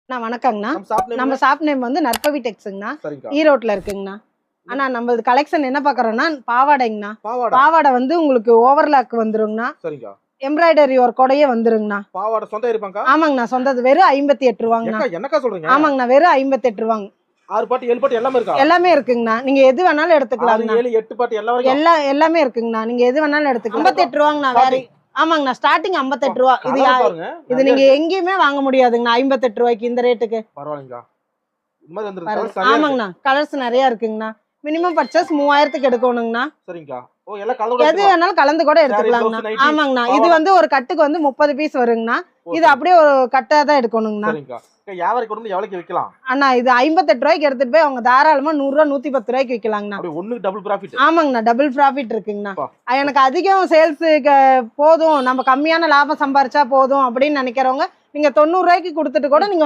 அண்ணா வணக்கங்கண்ணா. நம்ம நம்ம shop name வந்து நற்பவி டெக்ஸுங்கண்ணா. சரிங்கா. ஈரோட்ல இருக்குங்கண்ணா. அண்ணா நம்ம கலெக்ஷன் என்ன பாக்குறோம்னா பாவாடைங்கண்ணா. பாவாடை. பாவாடை வந்து உங்களுக்கு ஓவர்லாக் வந்துருங்கண்ணா. சரிங்கா. எம்ப்ராய்டரி ஒர்க்கோடயே வந்துருங்கண்ணா. பாவாடை சொந்த இருப்பாங்க. ஆமாங்கண்ணா, சொந்தது வெறும் 58 ரூபாங்கண்ணா. என்னக்கா சொல்றீங்க? ஆமாங்கண்ணா, வெறும் 58 ரூபாங்க. 6 பாட்டு 7 பாட்டு எல்லாமே இருக்கா? எல்லாமே இருக்குங்கண்ணா. நீங்க எது வேணாலும் எடுத்துக்கலாம்ண்ணா. 7 8 பாட்டு எல்லா வரைக்கும் எல்லாமே இருக்குங்கண்ணா. நீங்க எது வேணாலும் எடுத்துக்கலாம். 58 ரூபாங்கண்ணா. வேற ஆமாங்கண்ணா, ஸ்டார்டிங் 58 ரூபா. பாருங்க. இது நீங்க எங்கேயுமே வாங்க முடியாதுங்கண்ணா 58 ரூபாய்க்கு இந்த ரேட்டுக்கு. பரவாயில்லைங்கா. இந்த மாதிரி வந்துருக்கு. ஆமாங்கண்ணா, கலர்ஸ் நிறைய இருக்குங்கண்ணா. Minimum purchase 3000க்கு எடுக்கணுங்கண்ணா. சரிங்கா. ஓ எல்லாம் கலந்து எது வேணாலும் கலந்து கூட எடுத்துக்கலாங்கண்ணா. ஆமாங்கண்ணா, இது வந்து ஒரு கட்டுக்கு வந்து 30 பீஸ் வருங்கண்ணா. இது அப்படியே ஒரு கட்டா தான் எடுக்கணுங்கண்ணா. சரிங்கா. வியாபாரி கொண்டு எவ்வளவுக்கு விக்கலாம்? அண்ணா இது 58 ரூபாய்க்கு எடுத்துட்டு போய் அவங்க தாராளமா 100 ரூபா 110 ரூபாய்க்கு விக்கலாங்கண்ணா. அப்படி ஒண்ணுக்கு டபுள் ப்ராஃபிட். ஆமாங்கண்ணா, டபுள் ப்ராஃபிட் இருக்குங்கண்ணா. எனக்கு அதிகம் சேல்ஸ் போதும், நம்ம கம்மியான லாபம் சம்பாரிச்சா போதும் அப்படின்னு நினைக்கிறவங்க நீங்க 90 ரூபாய்க்கு கொடுத்துட்டு கூட நீங்க